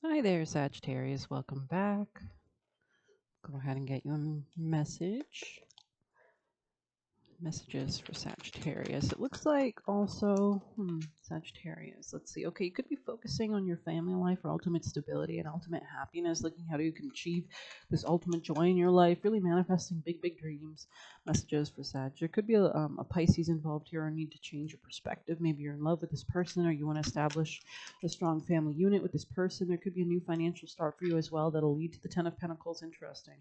Hi there, Sagittarius. Welcome back. Go ahead and get you a messages for Sagittarius. It looks like also, Sagittarius. Let's see. Okay, you could be focusing on your family life or ultimate stability and ultimate happiness, looking how you can achieve this ultimate joy in your life, really manifesting big, big dreams. Messages for Sag. There could be a Pisces involved here or a need to change your perspective. Maybe you're in love with this person or you want to establish a strong family unit with this person. There could be a new financial start for you as well that'll lead to the Ten of Pentacles. Interesting.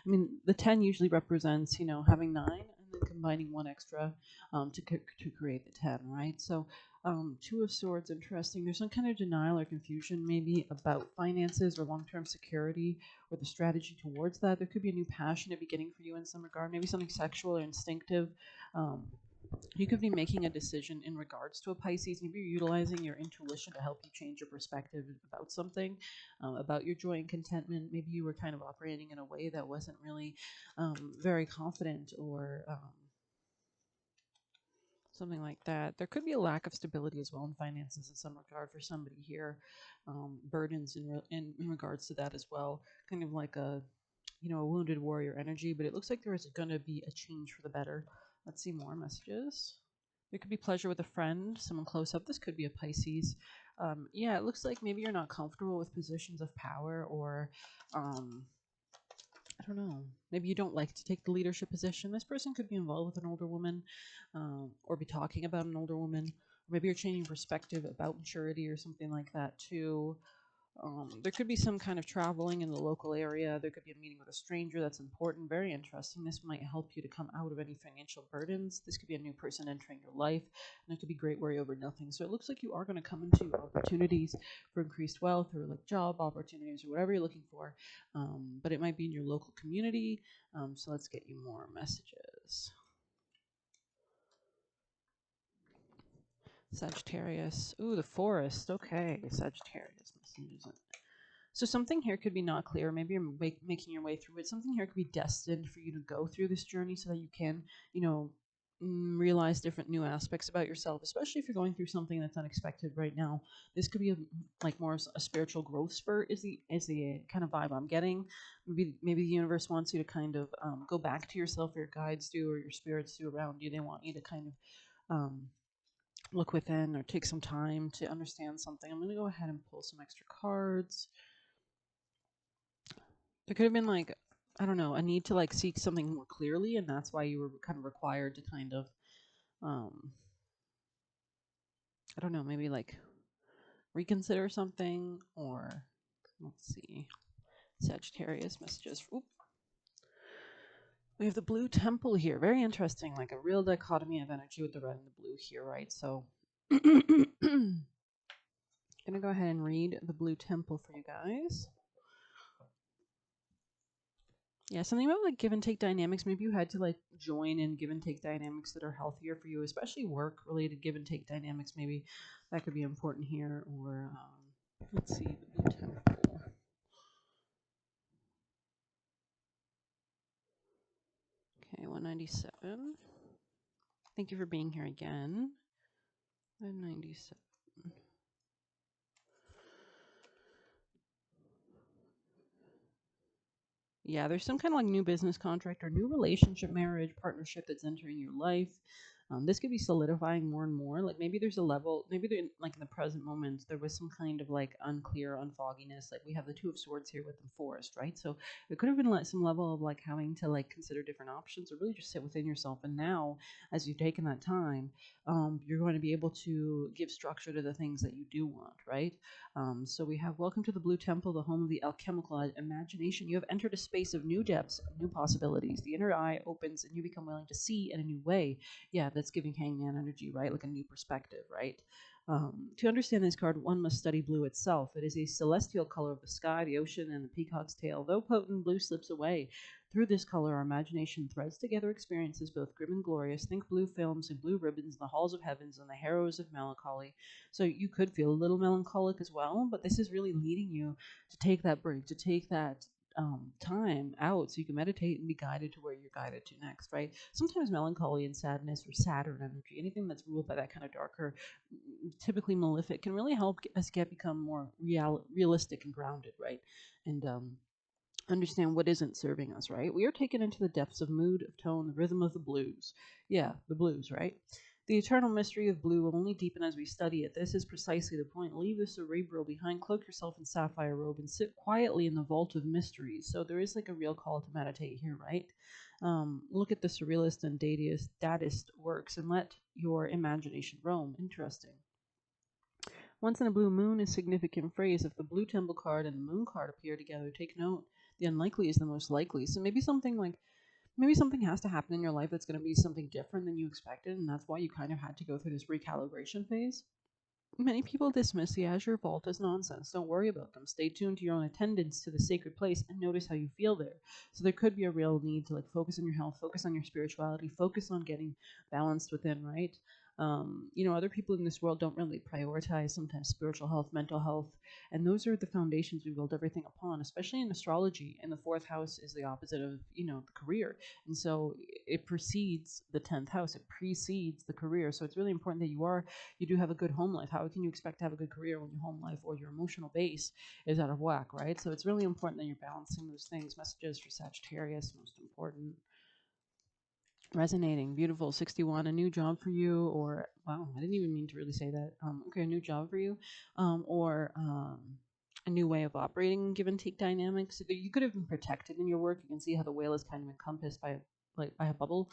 I mean, the 10 usually represents, having nine and then combining one extra to create the 10, right? So, Two of Swords, interesting. There's some kind of denial or confusion maybe about finances or long term security or the strategy towards that. There could be a new passionate beginning for you in some regard, maybe something sexual or instinctive. Um, you could be making a decision in regards to a Pisces. Maybe you're utilizing your intuition to help you change your perspective about something, about your joy and contentment. Maybe you were kind of operating in a way that wasn't really very confident or something like that. There could be a lack of stability as well in finances in some regard for somebody here. Burdens in regards to that as well. Kind of like a wounded warrior energy, but it looks like there is going to be a change for the better. Let's see more messages. There could be pleasure with a friend, someone close up. This could be a Pisces. Yeah, it looks like maybe you're not comfortable with positions of power, or I don't know. Maybe you don't like to take the leadership position. This person could be involved with an older woman, or be talking about an older woman. Or maybe you're changing perspective about maturity or something like that too. There could be some kind of traveling in the local area. There could be a meeting with a stranger that's important. Very interesting. This might help you to come out of any financial burdens. This could be a new person entering your life, and it could be great worry over nothing. So it looks like you are going to come into opportunities for increased wealth or like job opportunities or whatever you're looking for. But it might be in your local community. So let's get you more messages. Sagittarius. Ooh, the forest. Okay, Sagittarius messages. So something here could be not clear. Maybe you're making your way through it. Something here could be destined for you to go through this journey so that you can, realize different new aspects about yourself, especially if you're going through something that's unexpected right now. This could be like more a spiritual growth spurt is the kind of vibe I'm getting. Maybe the universe wants you to kind of go back to yourself, or your guides do, or your spirits do around you. They want you to kind of um, look within or take some time to understand something. I'm going to go ahead and pull some extra cards. There could have been like, I don't know, a need to like seek something more clearly, and that's why you were kind of required to kind of, um, I don't know, maybe like reconsider something, or let's see, Sagittarius messages. Oop. We have the blue temple here. Very interesting, like a real dichotomy of energy with the red and the blue here, right? So, gonna go ahead and read the blue temple for you guys. Yeah, something about like give and take dynamics. Maybe you had to like join in give and take dynamics that are healthier for you, especially work related give and take dynamics. Maybe that could be important here. Or let's see, the blue temple. Okay, 197. Thank you for being here again. 197. Yeah, there's some kind of like new business contract or new relationship, marriage, partnership that's entering your life. This could be solidifying more and more. Like maybe there's a level, maybe like in the present moment, there was some kind of like unclear, unfogginess. Like we have the Two of Swords here with the forest, right? So it could have been like some level of like having to like consider different options or really just sit within yourself. And now, as you've taken that time, you're going to be able to give structure to the things that you do want, right? So we have Welcome to the Blue Temple, the home of the alchemical imagination. You have entered a space of new depths, new possibilities. The inner eye opens and you become willing to see in a new way. Yeah, that's giving hangman energy, right? Like a new perspective, right? To understand this card, one must study blue itself. It is a celestial color of the sky, the ocean, and the peacock's tail. Though potent, blue slips away. Through this color, our imagination threads together experiences both grim and glorious. Think blue films and blue ribbons in the halls of heavens and the harrows of melancholy. So you could feel a little melancholic as well, but this is really leading you to take that break, to take that time out so you can meditate and be guided to where you're guided to next, right? Sometimes melancholy and sadness or Saturn energy, anything that's ruled by that kind of darker, typically malefic, can really help us become more realistic and grounded, right? And understand what isn't serving us, right? We are taken into the depths of mood, of tone, the rhythm of the blues. Yeah, the blues, right? The eternal mystery of blue will only deepen as we study it. This is precisely the point. Leave the cerebral behind, cloak yourself in sapphire robe, and sit quietly in the vault of mysteries. So there is like a real call to meditate here, right? Look at the surrealist and datist works and let your imagination roam. Interesting. Once in a blue moon is significant phrase. If the blue temple card and the moon card appear together, take note. The unlikely is the most likely. So maybe something has to happen in your life that's going to be something different than you expected, and that's why you kind of had to go through this recalibration phase. Many people dismiss the azure vault as nonsense. Don't worry about them. Stay tuned to your own attendance to the sacred place and notice how you feel there. So there could be a real need to like focus on your health, focus on your spirituality, focus on getting balanced within, right? Other people in this world don't really prioritize sometimes spiritual health, mental health, and those are the foundations we build everything upon, especially in astrology. And the fourth house is the opposite of, the career. And so it precedes the 10th house, it precedes the career. So it's really important that you do have a good home life. How can you expect to have a good career when your home life or your emotional base is out of whack, right? So it's really important that you're balancing those things. Messages for Sagittarius, most important. Resonating, beautiful. 61, a new job for you, or wow, I didn't even mean to really say that. Okay, a new job for you, or a new way of operating give and take dynamics. So that you could have been protected in your work. You can see how the whale is kind of encompassed by a bubble.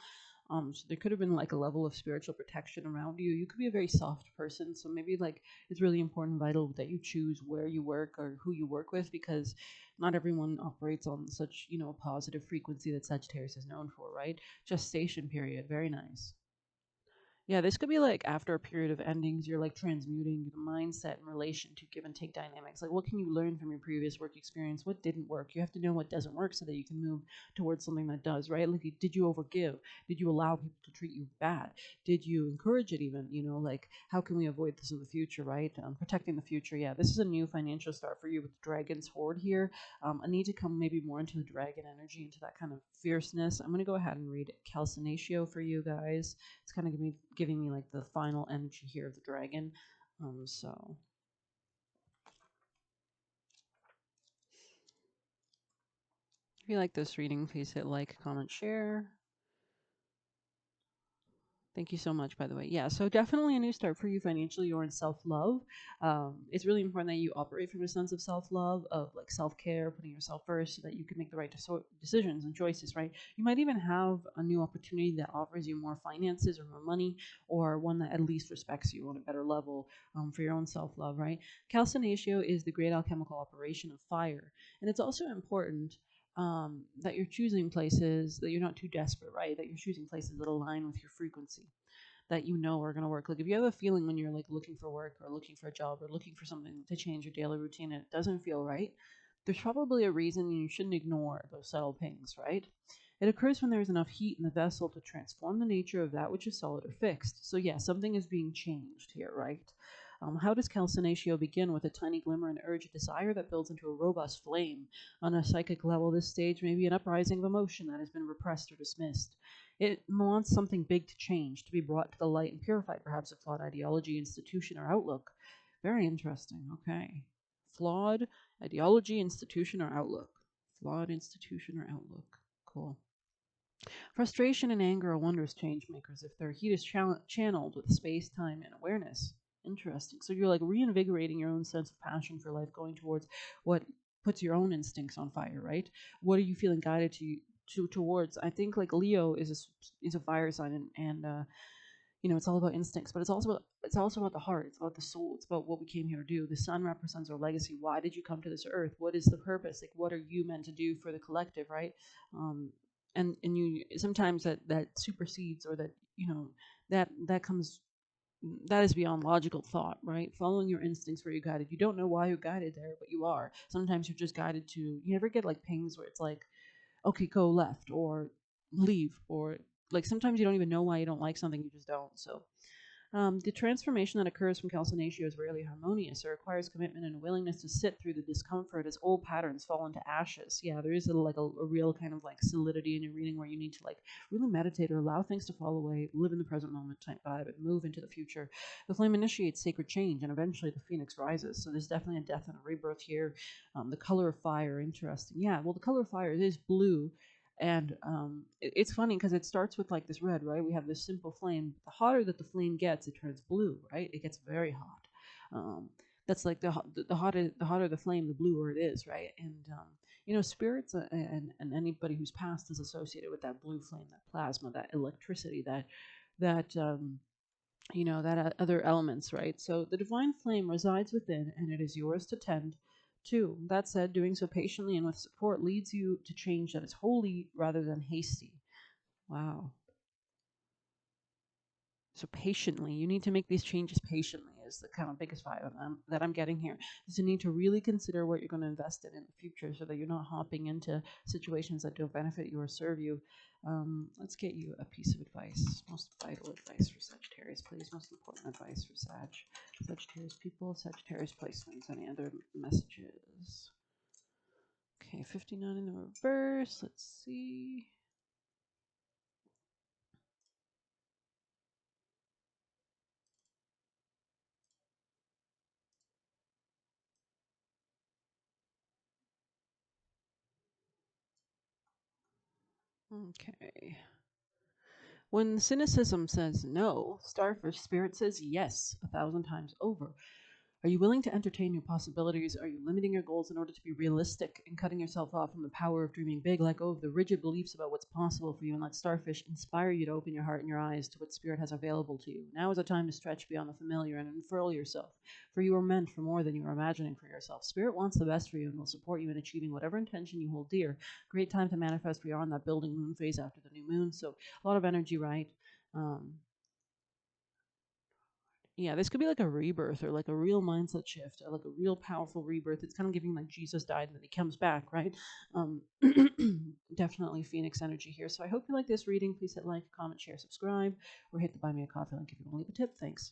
So there could have been like a level of spiritual protection around you. You could be a very soft person, so maybe like it's really important, vital that you choose where you work or who you work with, because not everyone operates on such a positive frequency that Sagittarius is known for, right? Gestation period, very nice. Yeah, this could be like after a period of endings, you're like transmuting the mindset in relation to give and take dynamics. Like, what can you learn from your previous work experience? What didn't work? You have to know what doesn't work so that you can move towards something that does, right? Like, did you overgive? Did you allow people to treat you bad? Did you encourage it even? Like, how can we avoid this in the future, right? Protecting the future. Yeah, this is a new financial start for you with the Dragon's Horde here. I need to come maybe more into the dragon energy, into that kind of fierceness. I'm going to go ahead and read Calcinatio for you guys. It's kind of giving me like the final energy here of the dragon. So if you like this reading, please hit like, comment, share. Thank you so much, by the way. Yeah, so definitely a new start for you financially or in self-love. It's really important that you operate from a sense of self-love, of like self-care, putting yourself first so that you can make the right decisions and choices, right? You might even have a new opportunity that offers you more finances or more money, or one that at least respects you on a better level for your own self-love, right? Calcinatio is the great alchemical operation of fire. And it's also important that you're choosing places that you're not too desperate, right? That you're choosing places that align with your frequency, that are going to work. Like if you have a feeling when you're like looking for work or looking for a job or looking for something to change your daily routine and it doesn't feel right, there's probably a reason, and you shouldn't ignore those subtle pings, right? It occurs when there is enough heat in the vessel to transform the nature of that which is solid or fixed. So yeah, something is being changed here, right? How does calcinatio begin? With a tiny glimmer and urge, a desire that builds into a robust flame. On a psychic level, this stage may be an uprising of emotion that has been repressed or dismissed. It wants something big to change, to be brought to the light and purified, perhaps a flawed ideology, institution, or outlook. Very interesting. Okay. Flawed ideology, institution, or outlook. Flawed institution or outlook. Cool. Frustration and anger are wondrous change makers if their heat is channeled with space, time, and awareness. Interesting. So you're like reinvigorating your own sense of passion for life, going towards what puts your own instincts on fire, right? What are you feeling guided towards? I think like Leo is a fire sign, and it's all about instincts, but it's also about the heart. It's about the soul. It's about what we came here to do. The sun represents our legacy. Why did you come to this earth? What is the purpose? Like, what are you meant to do for the collective, right? Um, and you sometimes that supersedes, or that comes, that is beyond logical thought, right? Following your instincts where you're guided. You don't know why you're guided there, but you are. Sometimes you're just guided to. You ever get like pings where it's like, okay, go left or leave, or like sometimes you don't even know why you don't like something, you just don't. So The transformation that occurs from calcination is rarely harmonious. It requires commitment and a willingness to sit through the discomfort as old patterns fall into ashes. Yeah, there is a real kind of like solidity in your reading where you need to like really meditate or allow things to fall away, live in the present moment type vibe, and move into the future. The flame initiates sacred change, and eventually the phoenix rises. So there's definitely a death and a rebirth here. The color of fire, interesting. Yeah, well, the color of fire is blue, and it's funny because it starts with like this red, right? We have this simple flame. The hotter that the flame gets, it turns blue, right? It gets very hot. That's like the hotter the flame, the bluer it is, right? And spirits and anybody who's passed is associated with that blue flame, that plasma, that electricity, that other elements, right? So the divine flame resides within, and it is yours to tend. Too. That said, doing so patiently and with support leads you to change that is holy rather than hasty. Wow. So patiently, you need to make these changes patiently is the kind of biggest vibe that I'm getting here. Is you need to really consider what you're going to invest in the future so that you're not hopping into situations that don't benefit you or serve you. Let's get you a piece of advice. Most vital advice for Sagittarius, please. Most important advice for Sagittarius people, Sagittarius placements, any other messages. Okay, 59 in the reverse. Let's see. Okay. When cynicism says no, Starfish Spirit says yes 1,000 times over. Are you willing to entertain new possibilities? Are you limiting your goals in order to be realistic and cutting yourself off from the power of dreaming big? Let go of the rigid beliefs about what's possible for you and let Starfish inspire you to open your heart and your eyes to what Spirit has available to you. Now is a time to stretch beyond the familiar and unfurl yourself, for you are meant for more than you are imagining for yourself. Spirit wants the best for you and will support you in achieving whatever intention you hold dear. Great time to manifest. We are on that building moon phase after the new moon, so a lot of energy, right? Um, yeah, this could be like a rebirth or like a real mindset shift or like a real powerful rebirth. It's kind of giving like Jesus died and then he comes back, right? Um, definitely Phoenix energy here. So I hope you like this reading. Please hit like, comment, share, subscribe, or hit the buy me a coffee link if you want to leave a tip. Thanks.